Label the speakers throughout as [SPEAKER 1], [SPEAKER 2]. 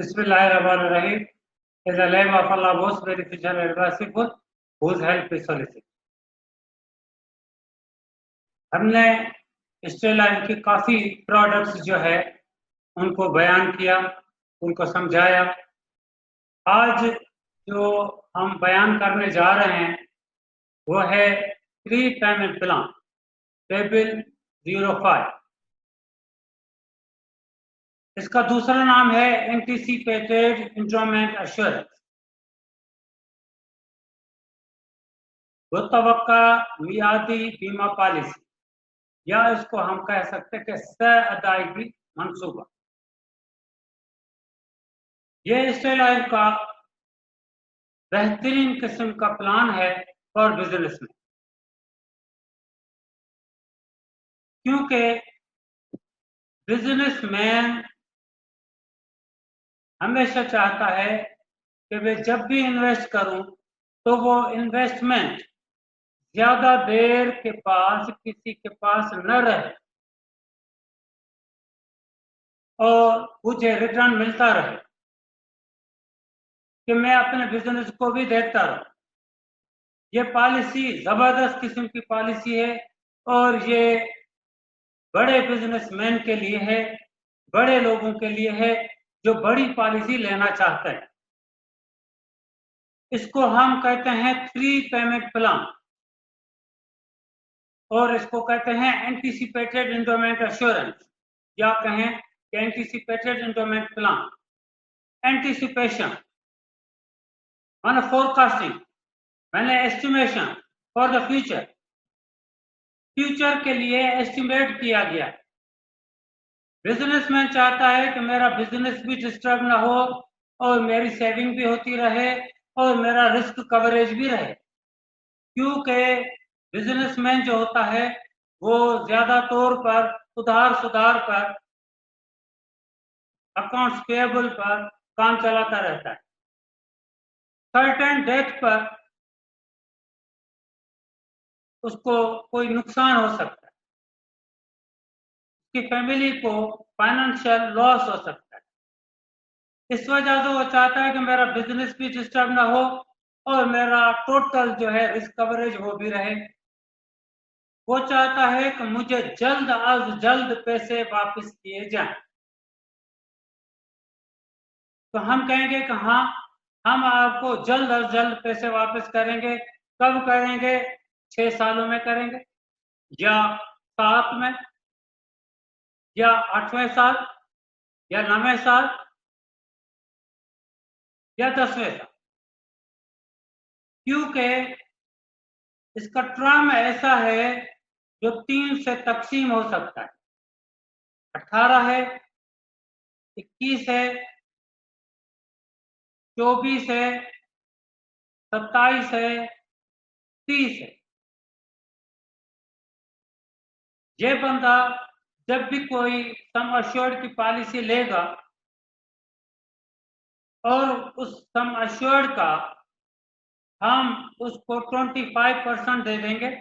[SPEAKER 1] Bismillahirrahmanirrahim is the name of Allah most beneficial and merciful, whose help is solicited. हमने स्टेलाइन की काफी products जो है उनको बयान किया, उनको समझाया। आज जो हम बयान करने जा रहे हैं वो है प्री पेमेंट प्लान टेबल 05। इसका दूसरा नाम है एंटीसिपेटेड इंस्ट्रूमेंट एश्योरेंस, मुतवक्का मियादी बीमा पॉलिसी, या इसको हम कह सकते हैं कि सह अदायगी मंसूबा। ये स्टेलाइन का बेहतरीन किस्म का प्लान है फॉर बिजनेस में, क्योंकि बिजनेसमैन हमेशा चाहता है कि वे जब भी इन्वेस्ट करूं तो वो इन्वेस्टमेंट ज्यादा देर के पास किसी के पास न रहे और मुझे रिटर्न मिलता रहे, कि मैं अपने बिजनेस को भी देखता रहूं। ये पॉलिसी जबरदस्त किस्म की पॉलिसी है और ये बड़े बिजनेसमैन के लिए है, बड़े लोगों के लिए है जो बड़ी पॉलिसी लेना चाहते हैं। इसको हम कहते हैं प्री पेमेंट प्लान और इसको कहते हैं एंटीसिपेटेड एंडोमेंट एश्योरेंस, या कहें एंटीसिपेटेड एंडोमेंट प्लान। एंटीसिपेशन माने फोरकास्टिंग, मैंने estimation for the future, future के लिए एस्टिमेट किया गया। बिजनेसमैन चाहता है कि मेरा बिजनेस भी डिस्टर्ब ना हो और मेरी सेविंग भी होती रहे और मेरा रिस्क कवरेज भी रहे, क्योंकि बिजनेसमैन जो होता है वो ज्यादा तौर पर उधार सुधार पर, अकाउंट्स पेएबल पर काम चलाता रहता है। सर्टेन डेट पर उसको कोई नुकसान हो सकता है, उसकी फैमिली को फाइनेंशियल लॉस हो सकता है। इस वजह से वो चाहता है कि मेरा बिजनेस भी डिस्टर्ब ना हो और मेरा टोटल जो है रिस्क कवरेज वो भी रहे। वो चाहता है कि मुझे जल्द अज जल्द पैसे वापस किए जाएं। तो हम कहेंगे कि हाँ, हम आपको जल्द अज जल्द पैसे वापस करेंगे। कब करेंगे? 6 सालों में करेंगे, या 7 में, या 8वें साल, या 9वें साल, या 10वें साल, क्योंकि इसका टर्म ऐसा है जो 3 से तकसीम हो सकता है। 18 है, 21 है, 24 है, 27 है, 30 है। ये बंदा जब भी कोई सम अश्योर्ड की पॉलिसी लेगा और उस सम अश्योर्ड का हम उसको 25% दे देंगे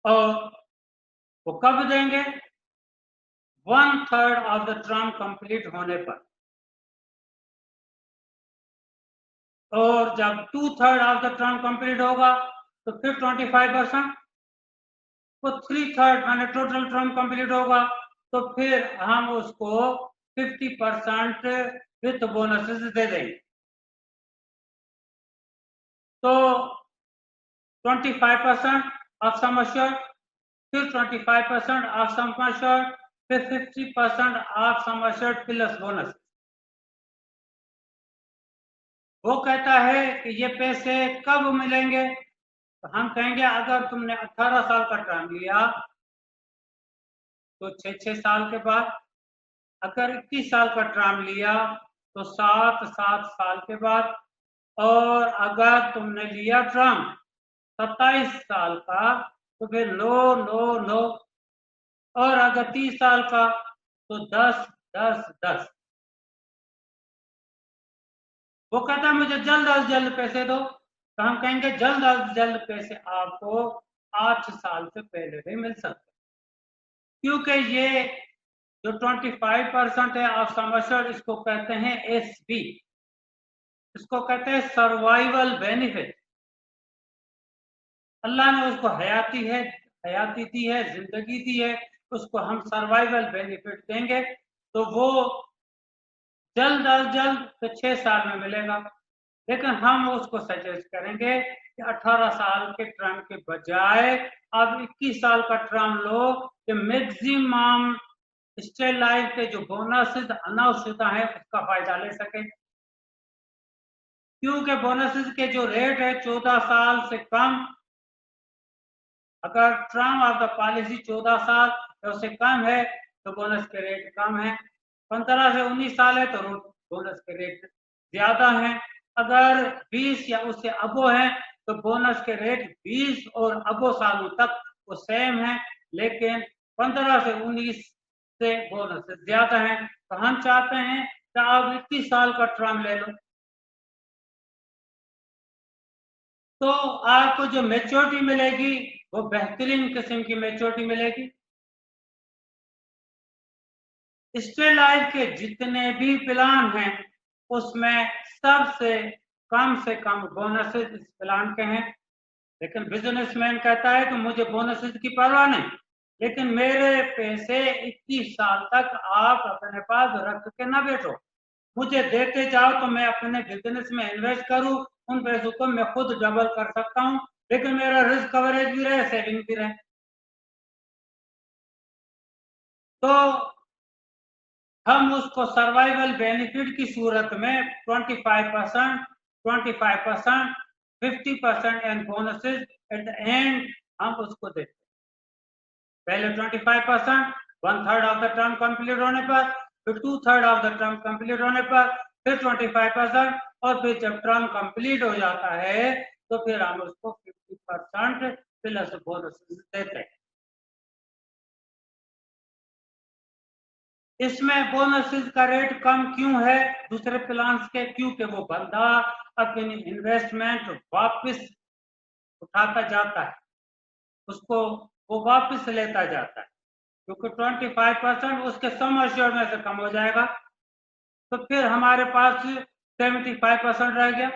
[SPEAKER 1] और वो कब देंगे? 1/3 ऑफ द टर्म कंप्लीट होने पर। और जब 2/3 ऑफ द टर्म कंप्लीट होगा तो फिर 25%, तो 3/3 माने टोटल टर्म कंप्लीट होगा तो फिर हम उसको 50% विथ बोनसेस दे देंगे। तो 25% ऑफ सम अश्योर्ड, फिर 25% ऑफ सम अश्योर्ड, फिर 50% of sum assured plus bonus. वो कहता है कि ये पैसे कब मिलेंगे? तो हम कहेंगे अगर तुमने 18 साल का टर्म लिया तो 6 साल के बाद, अगर 21 साल का टर्म लिया तो 7 साल के बाद, और अगर तुमने लिया टर्म 27 साल का तो फिर 9, और अगर 30 साल का तो 10। वो कहता है मुझे जल्द अज जल्द पैसे दो, तो हम कहेंगे जल्द अज जल्द पैसे आपको 8 साल से पहले भी मिल सकते, क्योंकि ये जो 25% है ऑफ सम एश्योर्ड, इसको कहते हैं एसबी, इसको कहते हैं सर्वाइवल बेनिफिट। अल्लाह ने उसको हयाती दी है, जिंदगी दी है, उसको हम सर्वाइवल बेनिफिट देंगे तो वो जल्द अज जल्द तो 6 साल में मिलेगा, लेकिन हम उसको सजेस्ट करेंगे कि 18 साल के टर्म के बजाय अब 21 साल का टर्म लो, कि मैक्सिमम स्टे लाइफ के जो बोनसेस अनाउंस शुदा है उसका फायदा ले सके। क्योंकि बोनसेस के जो रेट है 14 साल से कम, अगर टर्म ऑफ द पॉलिसी 14 साल या उससे कम है तो बोनस के रेट कम है, 15 से 19 साल है तो बोनस के रेट ज्यादा है, अगर 20 या उससे अबो है तो बोनस के रेट 20 और अबो सालों तक वो सेम है, लेकिन 15 से 19 से बोनस ज्यादा है। तो हम चाहते हैं कि आप 21 साल का टर्म ले लो, तो आपको जो मैच्योरिटी मिलेगी वो बेहतरीन किस्म की मैच्योरिटी मिलेगी। स्टे लाइफ के जितने भी प्लान हैं उसमें सबसे कम बोनसेस इस प्लान के हैं, लेकिन बिजनेसमैन कहता है कि मुझे बोनसेस की परवाह नहीं, लेकिन मेरे पैसे 21 साल तक आप अपने पास रख के ना बैठो, मुझे देते जाओ तो मैं अपने बिजनेस में इन्वेस्ट करूं, उन पैसों को मैं खुद डबल कर सकता हूं, लेकिन मेरा रिस्क कवरेज भी रहे, सेविंग भी रहे। तो हम उसको सर्वाइवल बेनिफिट की सूरत में 25%, 50% and bonuses at the end हम उसको देते हैं। पहले 25%, 1/3 ऑफ द टर्म कंप्लीट होने पर, फिर 2/3 ऑफ द टर्म कंप्लीट होने पर, फिर 25%, और फिर जब टर्म कंप्लीट हो जाता है तो फिर हम उसको 50% प्लस बोनसेस देते हैं। इसमें बोनसेस का रेट कम क्यों है दूसरे प्लान्स के? क्योंकि वो बंदा अपनी इन्वेस्टमेंट वापस उठाता जाता है, उसको वो वापस लेता जाता है, क्योंकि 25% उसके सम एश्योर्ड में से कम हो जाएगा, तो फिर हमारे पास 75% रह गया।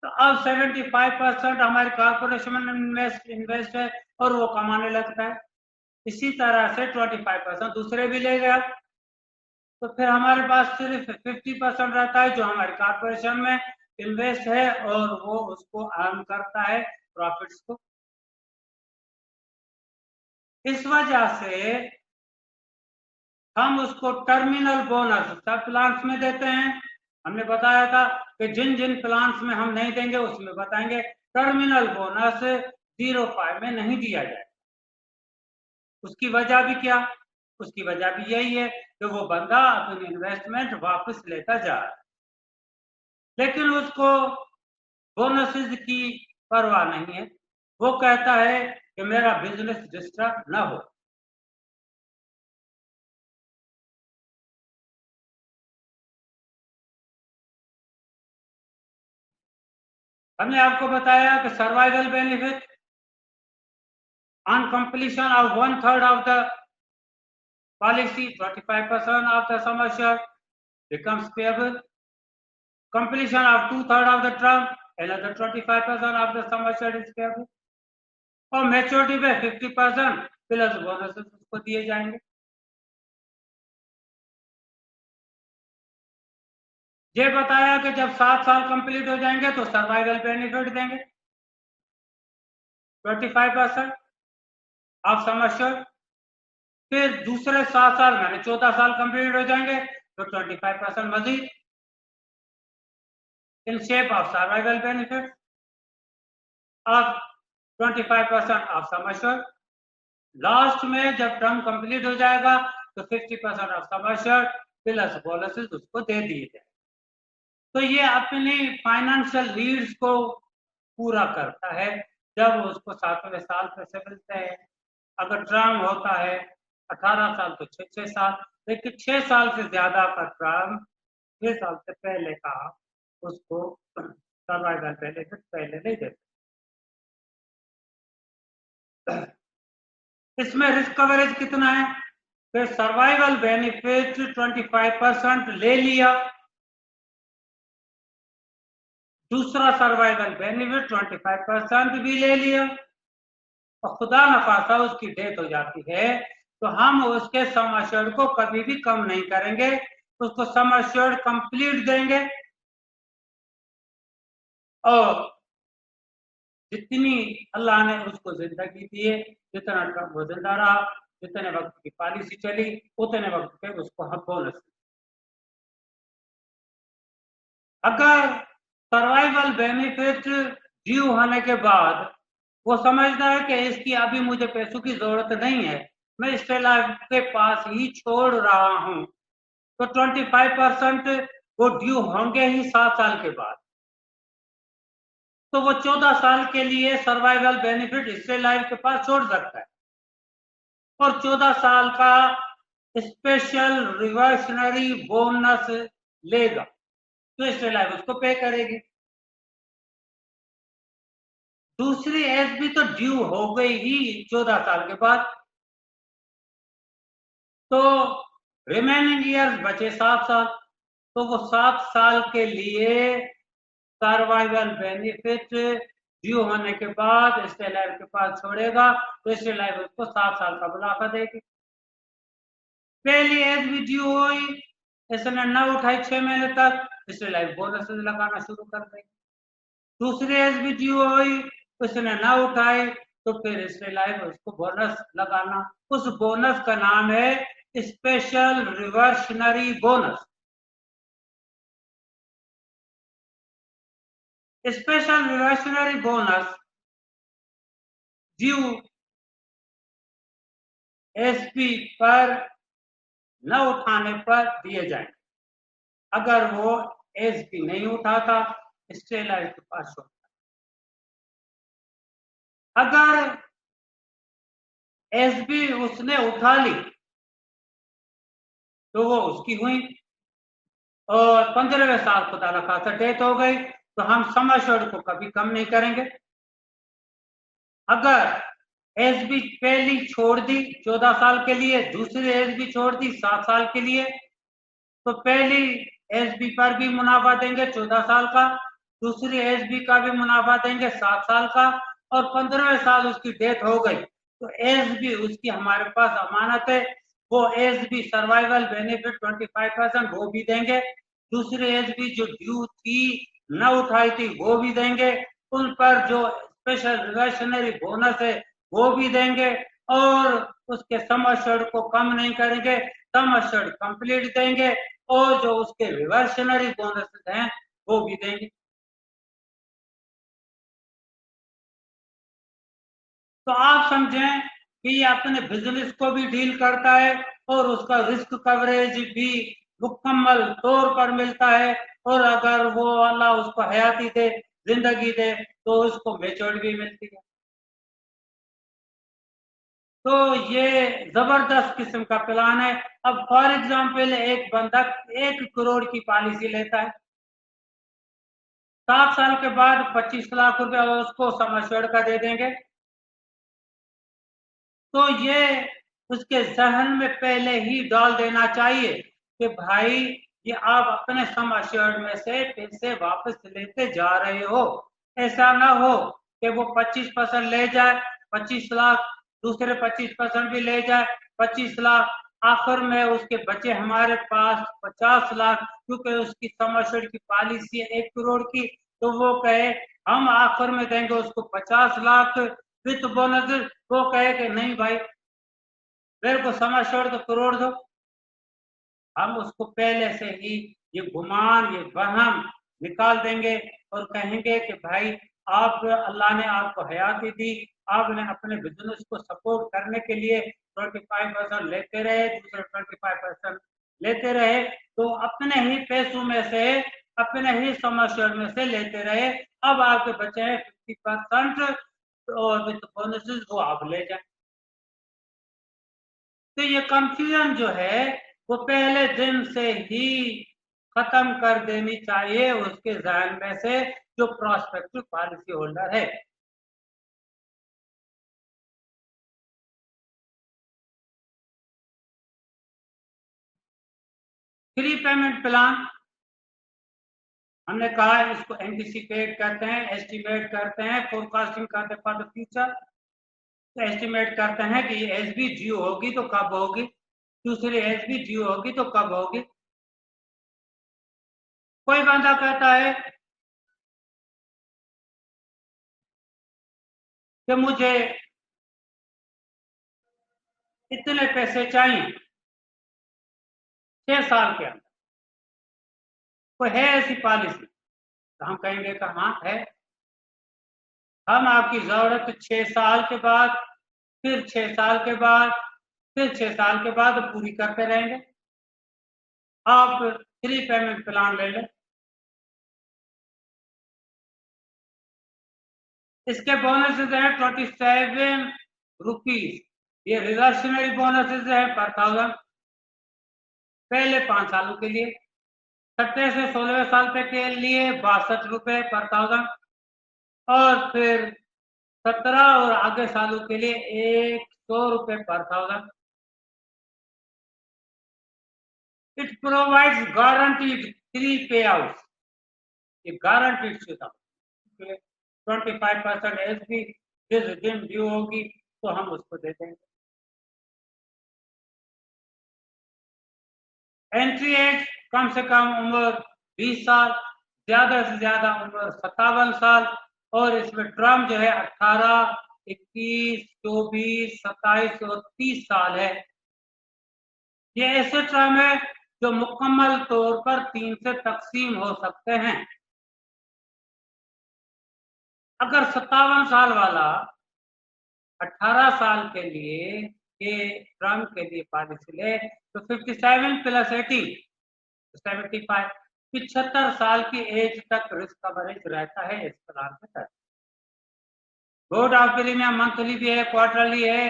[SPEAKER 1] तो अब 75% हमारी कॉर्पोरेशन में इन्वेस्ट है और वो कमाने लगता है, इसी तरह से 25% दूसरे भी ले गया, तो फिर हमारे पास सिर्फ 50% रहता है जो हमारी कॉर्पोरेशन में इन्वेस्ट है और वो उसको अर्न करता है प्रॉफिट्स को। इस वजह से हम उसको टर्मिनल बोनस सब प्लान्स में देते हैं। हमने बताया था कि जिन जिन प्लान्स में हम नहीं देंगे उसमें बताएंगे टर्मिनल बोनस 05 में नहीं दिया जाए। उसकी वजह भी क्या? उसकी वजह भी यही है कि वो बंदा अपनी इन्वेस्टमेंट वापस लेता जा रहा है, लेकिन उसको बोनसेस की परवाह नहीं है, वो कहता है कि मेरा बिजनेस डिस्टर्ब ना हो। हमने आपको बताया कि survival benefit on completion of 1/3 of the policy 25% of the sum assured becomes payable. Completion of 2/3 of the term, another 25% of the sum assured is payable. और मैच्योरिटी पे 50% प्लस बोनसेस उसको दिए जाएंगे। ये बताया कि जब 7 साल कंप्लीट हो जाएंगे तो सर्वाइवल बेनिफिट देंगे 25% ऑफ सम एश्योर्ड, फिर दूसरे 7 साल मैंने 14 साल कंप्लीट हो जाएंगे तो 25% मजीद in shape of survival benefit, अब 25% ऑफ सम एश्योर्ड, लास्ट में जब टर्म कंप्लीट हो जाएगा तो 50% of sum assured plus bonuses उसको दे दिए जाए। तो ये अपनी फाइनेंशियल नीड्स को पूरा करता है जब उसको 7वें साल पैसे मिलते हैं। अगर टर्म होता है 18 साल तो 6 साल, लेकिन 6 साल से ज्यादा का टर्म 6 साल से पहले का उसको सर्वाइवल बेनिफिट पहले नहीं देते। इसमें रिस्क कवरेज कितना है? फिर सर्वाइवल बेनिफिट 25% ले लिया, दूसरा सर्वाइवल बेनिफिट 25% भी ले लिया, और खुदा न खास्ता उसकी डेथ हो जाती है तो हम उसके सम एश्योर्ड को कभी भी कम नहीं करेंगे, उसको सम एश्योर्ड कंप्लीट देंगे, और जितनी अल्लाह ने उसको जिंदगी दी है, जितना वो जिंदा रहा, जितने वक्त की पॉलिसी चली, उतने वक्त पे उसको हम बोनस। अगर सर्वाइवल बेनिफिट ड्यू होने के बाद वो समझता है कि इसकी अभी मुझे पैसों की जरूरत नहीं है, मैं स्टे लाइफ के पास ही छोड़ रहा हूं, तो 25% वो ड्यू होंगे ही 7 साल के बाद, तो वो 14 साल के लिए सर्वाइवल बेनिफिट स्टे लाइफ के पास छोड़ सकता है, और 14 साल का स्पेशल रिवर्सनरी बोनस लेगा, तो स्टे लाइफ उसको पे करेगी। दूसरी एज भी तो ड्यू हो गई ही 14 साल के बाद, तो रिमेनिंग ईयर्स बचे 7 साल, तो वो 7 साल के लिए सर्वाइवल बेनिफिट ड्यू होने के बाद स्टे लाइफ के पास छोड़ेगा, तो स्टे लाइफ उसको 7 साल का मुनाफा देगी। पहली एज भी ड्यू हुई, इसने न उठाई 6 महीने तक, स्टे लाइफ बोनस लगाना शुरू कर देगी। दूसरी एज भी ड्यू हुई, उसने ना उठाए, तो फिर स्टे लाइफ उसको बोनस लगाना, उस बोनस का नाम है special reversionary bonus. Special reversionary bonus due SP पर न उठाने पर दिए जाएंगे। अगर वो एसपी नहीं उठाता, स्टे लाइफ के पास छोड़ता। अगर एसपी उसने उठा ली तो वो उसकी हुई, और 15वें साल खुदा न खास्ता डेथ हो गई, तो हम सम एश्योर्ड को कभी कम नहीं करेंगे। अगर एसबी पहली छोड़ दी 14 साल के लिए, दूसरी एसबी छोड़ दी 7 साल के लिए, तो पहली एसबी पर भी मुनाफा देंगे 14 साल का, दूसरी एसबी का भी मुनाफा देंगे 7 साल का, और 15वें साल उसकी डेथ हो गई तो एसबी उसकी हमारे पास अमानत है, वो एसबी सर्वाइवल बेनिफिट 25% वो भी देंगे, दूसरी एसबी जो ड्यू थी न उठाई थी वो भी देंगे, उन पर जो स्पेशल रिवर्सनरी बोनस है वो भी देंगे, और उसके सम एश्योर्ड को कम नहीं करेंगे, सम एश्योर्ड कंप्लीट देंगे, और जो उसके रिवर्सनरी बोनस हैं वो भी देंगे। तो आप समझें कि ये अपने बिजनेस को भी डील करता है, और उसका रिस्क कवरेज भी मुकम्मल तौर पर मिलता है, और अगर वो अल्लाह उसको हयाती दे, जिंदगी दे, तो उसको मैच्योरिटी भी मिलती है। तो ये जबरदस्त किस्म का प्लान है। अब फॉर एग्जाम्पल एक बंधक 1 करोड़ की पॉलिसी लेता है, 7 साल के बाद 25 लाख रुपया उसको सम एश्योर्ड का दे देंगे, तो ये उसके जहन में पहले ही डाल देना चाहिए कि भाई ये आप अपने सम एश्योर्ड में से पैसे वापस लेते जा रहे हो, ऐसा ना हो कि वो 25% ले जाए 25 लाख, दूसरे 25% भी ले जाए 25 लाख, आखिर में उसके बचे हमारे पास 50 लाख, क्योंकि उसकी सम एश्योर्ड की पॉलिसी है 1 करोड़ की, तो वो कहे हम आखिर में देंगे उसको 50 लाख विथ बोनस, वो कहे कि नहीं भाई मेरे को सम एश्योर्ड तो करोड़ दो, हम उसको पहले से ही ये गुमान ये वहम निकाल देंगे और कहेंगे कि भाई आप अल्लाह ने आपको हयाती दी, आपने अपने बिजनेस को सपोर्ट करने के लिए 25% लेते रहे, दूसरे 25% लेते रहे, तो अपने ही पैसों में से अपने ही सम एश्योर्ड में से लेते रहे, अब आपके बचे हैं 50% और विद बोनसेस वो आप ले जाए। तो ये कंफ्यूजन जो है वो पहले दिन से ही खत्म कर देनी चाहिए उसके जहन में से जो प्रोस्पेक्टिव पॉलिसी होल्डर है। फ्री पेमेंट प्लान हमने कहा है इसको एंटिसिपेट करते हैं, एस्टिमेट करते हैं, फोरकास्टिंग करते हैं फॉर द फ्यूचर। तो एस्टिमेट करते हैं कि ये एसबी ड्यू होगी तो कब होगी, दूसरी एसबी ड्यू होगी तो कब होगी। कोई बंदा कहता है कि मुझे इतने पैसे चाहिए 6 साल के अंदर, कोई है ऐसी पॉलिसी? तो हम कहेंगे कि हाँ है, हम आपकी जरूरत 6 साल के बाद, फिर 6 साल के बाद, फिर 6 साल के बाद पूरी करते रहेंगे। आप फ्री पेमेंट प्लान ले लें। इसके बोनसेस हैं 27 रुपीज, ये रिवर्सनरी बोनसेस है पर 1000, पहले 5 सालों के लिए। 17 से 16 साल तक के लिए 62 रुपए पर 1000, और फिर 17 और आगे सालों के लिए 100 रुपए पर 1000। इट प्रोवाइड्स गारंटीड 3 payouts, ये गारंटीड शुदा 25% एसबी जिस दिन ड्यू होगी तो हम उसको दे देंगे। एंट्री एज कम से कम उम्र 20 साल, ज्यादा से ज्यादा उम्र 57 साल, और इसमें टर्म जो है 18, 21, 24, 27 और 30 साल है। ये ऐसे टर्म है जो मुकम्मल तौर पर 3 से तकसीम हो सकते हैं। अगर 57 साल वाला 18 साल के लिए ये टर्म के लिए पॉलिसी ले तो 57 प्लस 18 75, 75 साल की एज तक रिस्क कवरेज रहता है इस प्लान के तहत। बोर्ड ऑफ प्रीमियम मंथली भी है, क्वार्टरली है,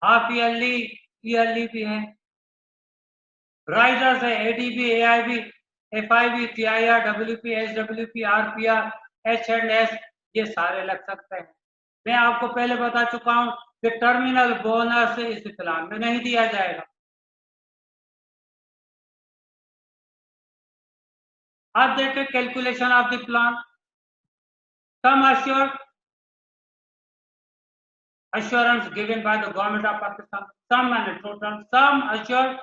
[SPEAKER 1] हाफ ईयरली, ईयरली भी है। राइडर्स है ADB, AIB, FIB, TIR, WP, SWP, RPR, एच&एस, ये सारे लग सकते हैं। मैं आपको पहले बता चुका हूं कि टर्मिनल बोनस इस प्लान में नहीं दिया जाएगा। आप देखें calculation of the plan. Sum assured assurance given by the government of Pakistan, sum and total sum assured,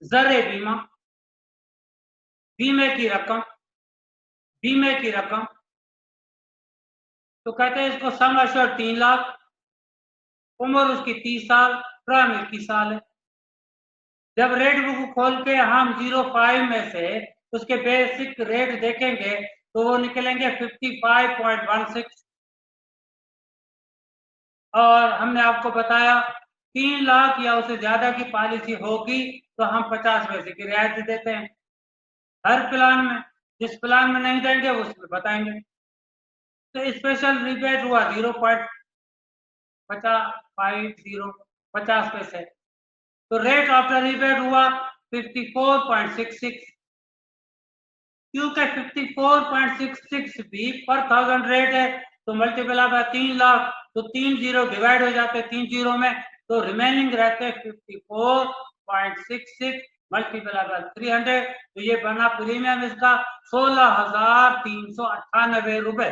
[SPEAKER 1] जरे बीमा, बीमे की रकम, बीमे की रकम, तो कहते हैं इसको सम assured 3 लाख, उम्र उसकी 30 साल, टर्म 21 साल है। जब रेट बुक खोल के हम 05 में से उसके बेसिक रेट देखेंगे तो वो निकलेंगे 55.16, और हमने आपको बताया 3 लाख या उससे ज्यादा की पॉलिसी होगी तो हम 50% की रियायत देते हैं हर प्लान में। जिस प्लान में नहीं देंगे उसमें बताएंगे। तो स्पेशल रिबेट हुआ 0.50 पैसे, तो रेट आफ्टर रिबेट हुआ 54.66, क्योंकि 54.66 भी पर 1000 रेट है तो मल्टीप्लाई बाय 3 लाख, तो 3 जीरो डिवाइड हो जाते हैं 3 जीरो में, तो रिमेनिंग रहते 54.66 मल्टीप्लाई बाय 300, तो ये बना प्रीमियम इसका 16,398 रुपए।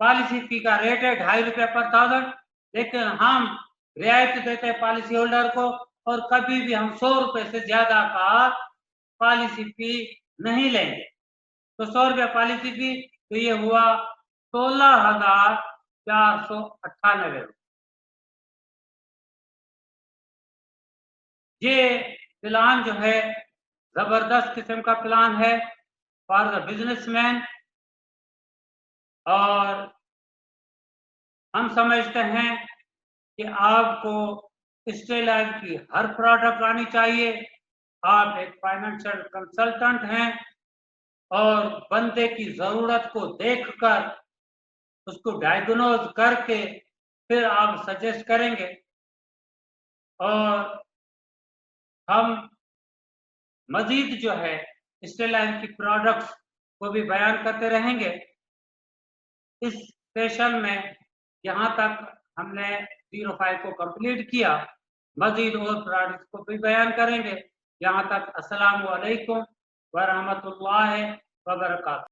[SPEAKER 1] पॉलिसी फी का रेट है 2.5 रुपए पर 1000, लेकिन हम रियायत देते हैं पॉलिसी होल्डर को, और कभी भी हम 100 रुपए से ज्यादा का पॉलिसी फी नहीं लेंगे। तो 100 रुपया पॉलिसी फी, तो ये हुआ 16,498। ये प्लान जो है जबरदस्त किस्म का प्लान है फॉर द बिजनेसमैन, और हम समझते हैं कि आपको स्टेट लाइफ की हर प्रोडक्ट आनी चाहिए। आप एक फाइनेंशियल कंसल्टेंट हैं और बंदे की जरूरत को देखकर उसको डायग्नोज करके फिर आप सजेस्ट करेंगे, और हम मजीद जो है स्टेट लाइफ की प्रोडक्ट्स को भी बयान करते रहेंगे। इस सेशन में यहाँ तक हमने 05 को कंप्लीट किया, मजीद और प्रोडक्ट्स को भी बयान करेंगे। यहाँ तक अस्सलामु अलैकुम व रहमतुल्लाहि व बरकातहू।